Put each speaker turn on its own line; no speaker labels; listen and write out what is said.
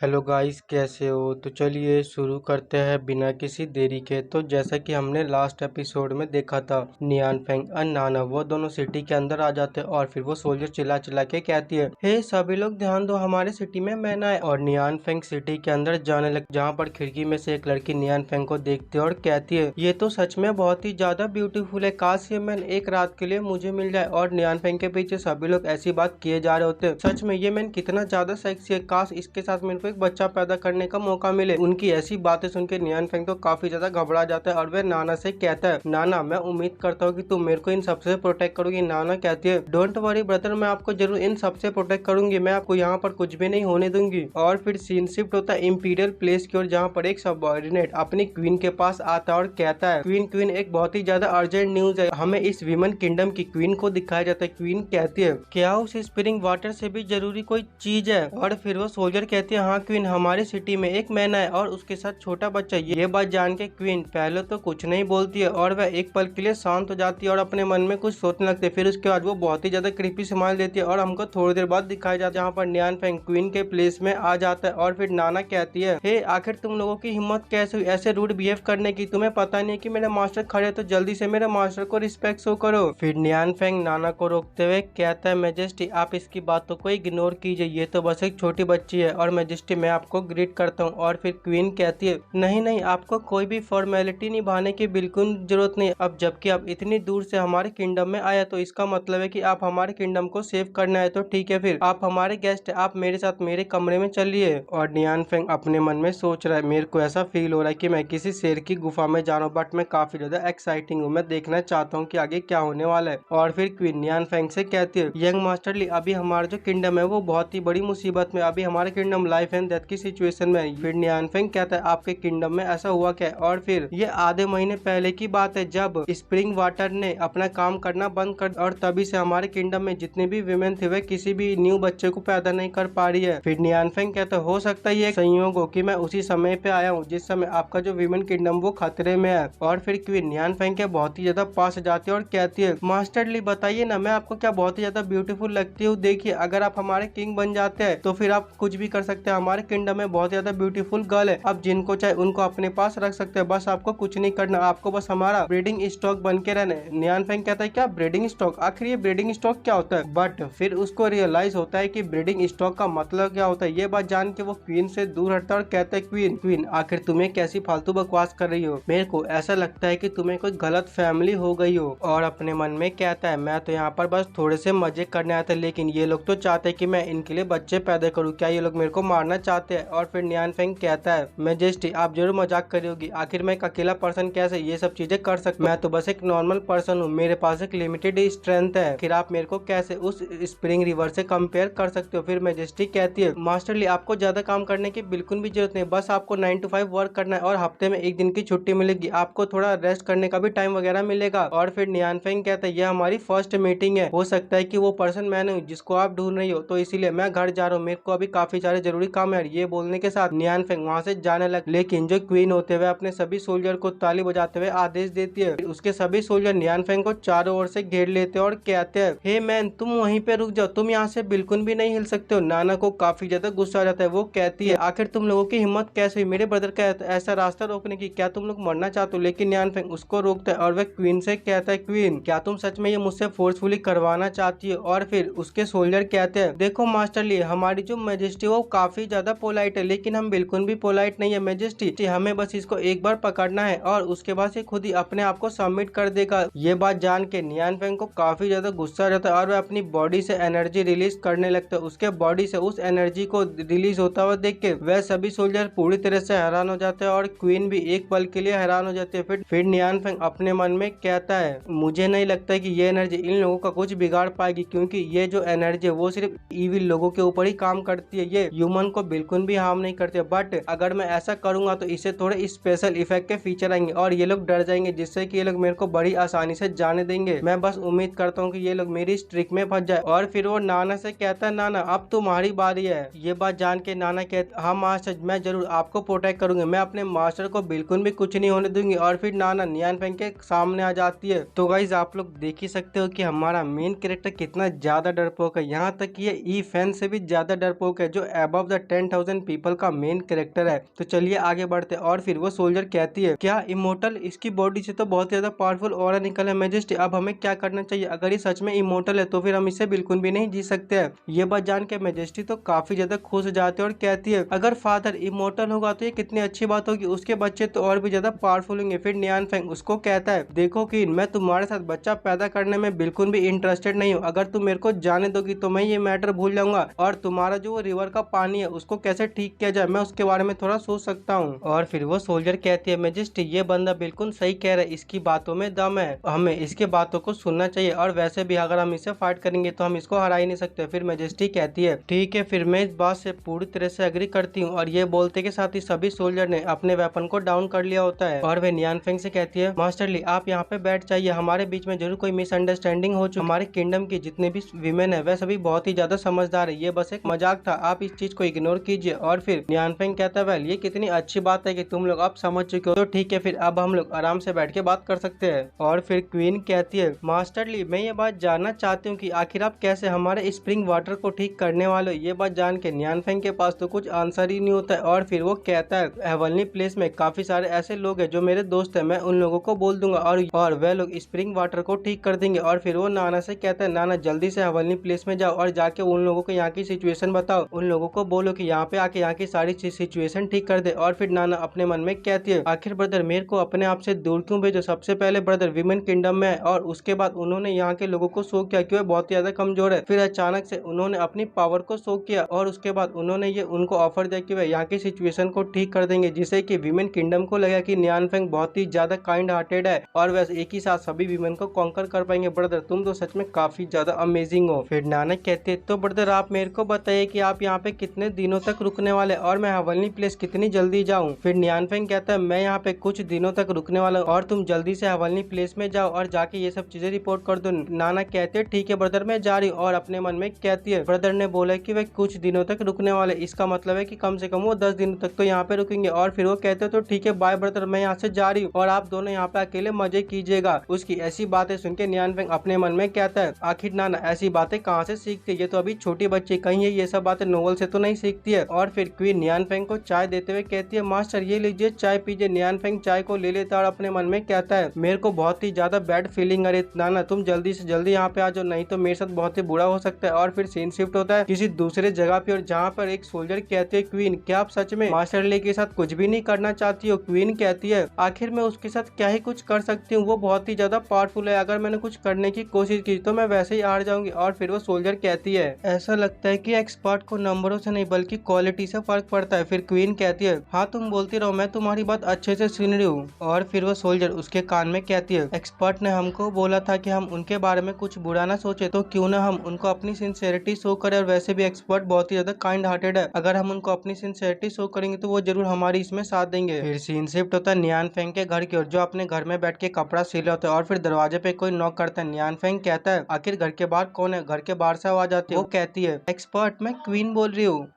Hello guys, कैसे हो? तो चलिए शुरू करते हैं बिना किसी देरी के। तो जैसा कि हमने लास्ट एपिसोड में देखा था, नियान फेंग और नाना वो दोनों सिटी के अंदर आ जाते हैं और फिर वो सोल्जर चिल्ला चिल्ला के कहती है, हे सभी लोग ध्यान दो, हमारे सिटी में मैना है। और नियान फेंग सिटी के अंदर जाने लग, जहाँ पर खिड़की में से एक लड़की नियान फेंग को देखती है और कहती है, ये तो सच में बहुत ही ज्यादा ब्यूटीफुल है, काश ये मैन एक रात के लिए मुझे मिल जाए। और नियान फेंग के पीछे सभी लोग ऐसी बात किए जा रहे होते हैं, सच में ये मैन कितना ज्यादा सेक्सी है, काश इसके साथ मेरे को एक बच्चा पैदा करने का मौका मिले। उनकी ऐसी बातें सुन के नियान फेंग तो काफी ज्यादा घबरा जाता है और वह नाना से कहता है, नाना मैं उम्मीद करता हूँ कि तुम मेरे को इन सबसे प्रोटेक्ट करोगी। नाना कहती है, डोंट वरी ब्रदर, मैं आपको जरूर इन सबसे प्रोटेक्ट करूंगी, मैं आपको यहाँ पर कुछ भी नहीं होने दूंगी। और फिर सीन शिफ्ट होता है इंपीरियल प्लेस की ओर, जहाँ पर एक सबऑर्डिनेट अपनी क्वीन के पास आता है और कहता है, क्वीन क्वीन एक बहुत ही ज्यादा अर्जेंट न्यूज है, हमें इस विमन किंगडम की क्वीन को दिखाया जाता है। क्वीन कहती है, क्या उस स्प्रिंग वाटर से भी जरूरी कोई चीज है? और फिर वो सोल्जर कहती है, हाँ क्वीन, हमारी सिटी में एक मैना है और उसके साथ छोटा बच्चा। ये बात जान के क्वीन पहले तो कुछ नहीं बोलती है और वह एक पल के लिए शांत हो जाती है और अपने मन में कुछ सोचने लगती है। फिर उसके बाद वो बहुत ही ज्यादा क्रीपी स्माइल देती है और हमको थोड़ी देर बाद दिखाया जाता है जहाँ पर नियान फेंग क्वीन के प्लेस में आ जाता है। और फिर नाना कहती है, हे आखिर तुम लोगों की हिम्मत कैसे हुई ऐसे रूड बिहेव करने की? तुम्हें पता नहीं कि मेरे मास्टर खड़े, तो जल्दी से मेरे मास्टर को रिस्पेक्ट शो करो। फिर नियान फेंग नाना को रोकते हुए कहता है, मेजेस्टी आप इसकी बातों को इग्नोर कीजिए, ये तो बस एक छोटी बच्ची है और मेजेस्टी मैं आपको ग्रीट करता हूँ। और फिर क्वीन कहती है, नहीं नहीं, आपको कोई भी फॉर्मेलिटी निभाने की बिल्कुल जरूरत नहीं। अब जबकि आप इतनी दूर से हमारे किंगडम में आया तो इसका मतलब है कि आप हमारे किंगडम को सेव करना है, तो ठीक है, फिर आप हमारे गेस्ट है, आप मेरे साथ मेरे कमरे में चलिए। और नियान फेंग अपने मन में सोच रहा है, मेरे को ऐसा फील हो रहा है कि मैं किसी शेर की गुफा में जा रहा हूँ, बट मैं काफी ज्यादा एक्साइटिंग हूँ, मैं देखना चाहता हूँ कि आगे क्या होने वाला है। और फिर क्वीन नियान फेंग से कहती है, यंग मास्टर ली, अभी हमारा जो किंगडम है वो बहुत ही बड़ी मुसीबत में, अभी हमारे किंगडम लाइफ एंड डेथ की सिचुएशन में है। फिर नियान फेंग कहता है, आपके किंगडम में ऐसा हुआ क्या? और फिर ये आधे महीने पहले की बात है जब स्प्रिंग वाटर ने अपना काम करना बंद कर, और तभी से हमारे किंगडम में जितने भी विमेन थे वे किसी भी न्यू बच्चे को पैदा नहीं कर पा रही है। फिर नियान फेंग कहता है, हो सकता है ये संयोग हो कि मैं उसी समय पे आया हूँ जिस समय आपका जो विमेन किंगडम वो खतरे में है। और फिर क्वीन नियान फेंग के बहुत ही ज्यादा पास जाती है और कहती है, मास्टर ली बताइए ना, मैं आपको क्या बहुत ही ज्यादा ब्यूटीफुल लगती हूँ? देखिए अगर आप हमारे किंग बन जाते हैं तो फिर आप कुछ भी कर सकते हैं, हमारे किंगडम में बहुत ज्यादा ब्यूटीफुल गर्ल है, आप जिनको चाहे उनको अपने पास रख सकते हैं, बस आपको कुछ नहीं करना, आपको बस हमारा ब्रीडिंग स्टॉक बन के रहना है। नियान फेंग कहता है, क्या ब्रीडिंग स्टॉक? आखिर ये ब्रीडिंग स्टॉक क्या होता है? बट फिर उसको रियलाइज होता है कि ब्रीडिंग स्टॉक का मतलब क्या होता है। ये बात जान के वो क्वीन से दूर हटता है और कहता है, क्वीन क्वीन आखिर तुम्हें कैसी फालतू बकवास कर रही हो? मेरे को ऐसा लगता है कि तुम्हें कोई गलत फैमिली हो गई हो। और अपने मन में कहता है, मैं तो यहाँ पर बस थोड़े से मजे करने आया था, लेकिन ये लोग तो चाहते हैं कि मैं इनके लिए बच्चे पैदा करूँ, क्या ये लोग मेरे को मारना चाहते हैं? और फिर नियान फेंग कहता है, मेजेस्टी आप जरूर मजाक कर रही होगी, आखिर मैं एक अकेला पर्सन कैसे ये सब चीजें कर सकता? मैं तो बस एक नॉर्मल पर्सन हूँ, मेरे पास एक लिमिटेड स्ट्रेंथ है, फिर आप मेरे को कैसे उस स्प्रिंग रिवर से कंपेयर कर सकते हो? फिर मेजेस्टी कहती है, मास्टर ली आपको ज्यादा काम करने की बिल्कुल भी जरूरत नहीं, बस आपको 9 to 5 वर्क करना है और हफ्ते में एक दिन की छुट्टी मिलेगी, आपको थोड़ा रेस्ट करने का भी टाइम वगैरह मिलेगा। और फिर नियान फेंग कहता है, यह हमारी फर्स्ट मीटिंग है, हो सकता है कि वो पर्सन मैं नहीं जिसको आप ढूंढ रही हो, तो इसीलिए मैं घर जा रहा हूँ, मेरे को अभी काफी सारे जरूरी काम है। ये बोलने के साथ नियान फेंग वहाँ से जाने लग, लेकिन जो क्वीन होते हुए अपने सभी सोल्जर को ताली बजाते हुए आदेश देती है, उसके सभी सोल्जर नियान फेंग को चारों ओर से घेर लेते हैं और कहते हैं, हे मैन तुम वहीं पे रुक जाओ, तुम यहाँ से बिल्कुल भी नहीं हिल सकते हो। नाना को काफी ज्यादा गुस्सा आ जाता है, वो कहती है, आखिर तुम लोगों की हिम्मत कैसे हुई मेरे ब्रदर का ऐसा रास्ता रोकने की? क्या तुम लोग मरना चाहते हो? लेकिन नियान फेंग उसको रोकता है और वह क्वीन से कहता है, क्वीन क्या तुम सच में ये मुझसे फोर्सफुली करवाना चाहती है? और फिर उसके सोल्जर कहते हैं, देखो मास्टर ली, हमारी जो मेजेस्टी वो काफी ज्यादा पोलाइट है, लेकिन हम बिल्कुल भी पोलाइट नहीं है मेजेस्टी, हमें बस इसको एक बार पकड़ना है और उसके बाद से खुद ही अपने आप को सबमिट कर देगा। ये बात जान के नियान फेंग को काफी ज्यादा गुस्सा आ जाता है और वह अपनी बॉडी से एनर्जी रिलीज करने लगता है। उसके बॉडी से उस एनर्जी को रिलीज होता हुआ देख के वह सभी सोल्जर पूरी तरह से हैरान हो जाते हैं और क्वीन भी एक पल के लिए हैरान हो जाते हैं। फिर नियान फेंग अपने मन में कहता है, मुझे नहीं लगता कि ये एनर्जी इन लोगों का कुछ बिगाड़ पाएगी, क्योंकि ये जो एनर्जी है वो सिर्फ इविल लोगों के ऊपर ही काम करती है, ये ह्यूमन को बिल्कुल भी हार्म नहीं करती है। बट अगर मैं ऐसा करूंगा तो इससे थोड़े स्पेशल इफेक्ट के फीचर आएंगे और ये लोग डर जाएंगे, जिससे कि ये लोग मेरे को बड़ी आसानी से जाने देंगे। मैं बस उम्मीद करता हूँ कि ये लोग मेरी ट्रिक में फंस जाए। और फिर वो नाना से कहता है, नाना अब तुम्हारी बारी है। ये बात जान के नाना कहता, हाँ मास्टर मैं जरूर आपको प्रोटेक्ट करूंगी, मैं अपने मास्टर को बिल्कुल भी कुछ नहीं होने दूंगी। और फिर नाना नियान फेंग के सामने आ जाती है। तो गाइज आप लोग देख ही सकते हो कि हमारा मेन कैरेक्टर कितना ज्यादा डरपोक है, यहाँ तक कि ये ई फैन से भी ज्यादा डरपोक है, जो अबव द 10,000 पीपल का मेन कैरेक्टर है। तो चलिए आगे बढ़ते हैं। और फिर वो सोल्जर कहती है, क्या इमोर्टल? इसकी बॉडी से तो बहुत ज्यादा पावरफुल ऑरा निकल है मैजेस्टी, अब हमें क्या करना चाहिए? अगर ये सच में इमोर्टल है तो फिर हम इसे बिल्कुल भी नहीं जी सकते हैं। ये बात जान के मैजेस्टी तो काफी ज्यादा खुश हो जाते हैं और कहती है, अगर फादर इमोर्टल होगा तो ये कितनी अच्छी बात होगी, उसके बच्चे तो और भी ज्यादा पावरफुल होंगे। फिर नियान फेंग उसको कहता है, देखो कि मैं तुम्हारे साथ बच्चा पैदा करने में बिल्कुल भी इंटरेस्टेड नहीं हूँ। अगर तुम मेरे को जाने दोगी तो मैं ये मैटर भूल जाऊंगा और तुम्हारा जो वो रिवर का पानी है उसको कैसे ठीक किया जाए मैं उसके बारे में थोड़ा सोच सकता हूँ। और फिर वो सोल्जर कहती है, मैजेस्टी ये बंदा बिल्कुल सही कह रहा है, इसकी बातों में दम है, हमें इसके बातों को सुनना चाहिए। और वैसे भी अगर हम इसे फाइट करेंगे तो हम इसको हरा ही नहीं सकते। फिर मैजेस्टी कहती है, ठीक है, फिर मैं इस बात से पूरी तरह से एग्री करती हूँ। और ये बोलते के साथ ही सभी सोल्जर ने अपने वेपन को डाउन कर लिया होता है। और वे नियान फेंग से कहती है, मास्टर ली आप यहाँ पे बैठ जाइए, हमारे बीच में जरूर कोई मिसअंडरस्टैंडिंग हो चुकी। हमारे किंगडम की जितने भी विमेन है वह सभी बहुत ही ज्यादा समझदार है, ये बस एक मजाक था, आप इस चीज को इग्नोर कीजिए। और फिर नियान फेंग कहता है, वेल ये कितनी अच्छी बात है कि तुम लोग अब समझ चुके हो, तो ठीक है, फिर अब हम लोग आराम से बैठ के बात कर सकते हैं। और फिर क्वीन कहती है, मास्टर ली मैं ये बात जानना चाहती हूँ कि आखिर आप कैसे हमारे स्प्रिंग वाटर को ठीक करने वाले हो। ये बात जान के नियान फेंग के पास तो कुछ आंसर ही नहीं होता है। और फिर वो कहता है, हेवनली प्लेस में काफी सारे ऐसे लोग हैं जो मेरे दोस्त हैं, मैं उन लोगों को बोल दूंगा और वह लोग स्प्रिंग वाटर को ठीक कर देंगे। और फिर वो नाना से कहता है, नाना जल्दी से हेवनली प्लेस में जाओ और जाके उन लोगों को यहाँ की सिचुएशन बताओ, उन लोगों को बोलो कि यहाँ पे आके यहाँ की सारी सिचुएशन ठीक कर दे। और फिर नाना अपने मन में कहती है, आखिर ब्रदर मेरे को अपने आप से दूर क्यों भेजो, सबसे पहले ब्रदर विमेन किंगडम में है और उसके बाद उन्होंने यहाँ के लोगों को शो किया कि वह बहुत ज्यादा कमजोर है। फिर अचानक से उन्होंने अपनी पावर को शो किया और उसके बाद उन्होंने ये उनको ऑफर दिया कि वह यहाँ की सिचुएशन को ठीक कर देंगे, जिससे कि विमेन किंगडम को लगा कि नियान फेंग बहुत ही ज्यादा काइंड हार्टेड है और वैसे एक ही साथ सभी विमेन को कॉन्कर कर पाएंगे। ब्रदर तुम तो सच में काफी ज्यादा अमेजिंग हो। फिर नानक कहते, तो ब्रदर आप मेरे को बताइए कि आप यहाँ पे कितने दिनों तक रुकने वाले और मैं हेवनली प्लेस कितनी जल्दी जाऊँ। फिर नियान फेंग कहता है, मैं यहाँ पे कुछ दिनों तक रुकने वाला हूँ और तुम जल्दी से हेवनली प्लेस में जाओ और जाके ये सब चीजें रिपोर्ट कर दो। नाना कहते, ठीक है ब्रदर मैं जा रही हूँ। और अपने मन में कहती है, ब्रदर ने बोला कि वह कुछ दिनों तक रुकने वाले, इसका मतलब है कि कम से कम वो 10 दिनों तक तो यहाँ पे रुकेंगे। और फिर वो कहते तो ठीक है बाय ब्रदर, मैं यहाँ से जा रही हूँ और आप दोनों यहाँ पे अकेले मजे कीजिएगा। उसकी ऐसी बातें सुन के नियान फेंग अपने मन में कहता है, आखिर नाना ऐसी बातें कहाँ से सीखती है, ये तो अभी छोटी बच्ची, कहीं ये सब बातें नोवेल से तो नहीं सीखती है। और फिर क्वीन नियान फेंग को चाय देते हुए कहती है, मास्टर ये लीजिए चाय पीजिए। नियान फेंग चाय को ले लेता है और अपने मन में कहता है, मेरे को बहुत ही ज्यादा बैड फीलिंग आ रही है, नाना तुम जल्दी से जल्दी यहाँ पे आ जाओ, नहीं तो मेरे साथ बहुत ही बुरा हो सकता है। और फिर सीन शिफ्ट होता है किसी दूसरे जगह पे और जहाँ पर एक सोल्जर कहते हैं, क्वीन क्या आप सच में मास्टर ली के साथ कुछ भी नहीं करना चाहती हो? क्वीन कहती है, आखिर मैं उसके साथ क्या ही कुछ कर सकती हूँ, वो बहुत ही ज्यादा पावरफुल है, अगर मैंने कुछ करने की कोशिश की तो मैं वैसे ही हार जाऊंगी। और फिर वो सोल्जर कहती है, ऐसा लगता है कि एक्सपर्ट को नंबरों से नहीं बल्कि क्वालिटी से फर्क पड़ता है। फिर क्वीन कहती है, हाँ तुम बोलती रहो, मैं तुम्हारी बात अच्छे से सुन रही हूँ। और फिर वो सोल्जर उसके कान में कहती है, एक्सपर्ट ने हमको बोला था कि हम उनके बारे में कुछ बुरा ना सोचे, तो क्यों ना हम उनको अपनी सिंसियरिटी शो करें। और वैसे भी एक्सपर्ट बहुत ही ज्यादा काइंड हार्टेड है, अगर हम उनको अपनी सिंसियरिटी शो करेंगे तो वो जरूर हमारी इसमें साथ देंगे। फिर सीन शिफ्ट होता है नियान फेंग के घर की ओर, जो अपने घर में बैठ के कपड़ा सिल होता है। और फिर दरवाजे पे कोई नॉक करता है। नियान फेंग कहता है, आखिर घर के बाहर कौन है? घर के बाहर से आवाज आती है, वो कहती है, एक्सपर्ट मैं क्वीन बोल रही हूँ।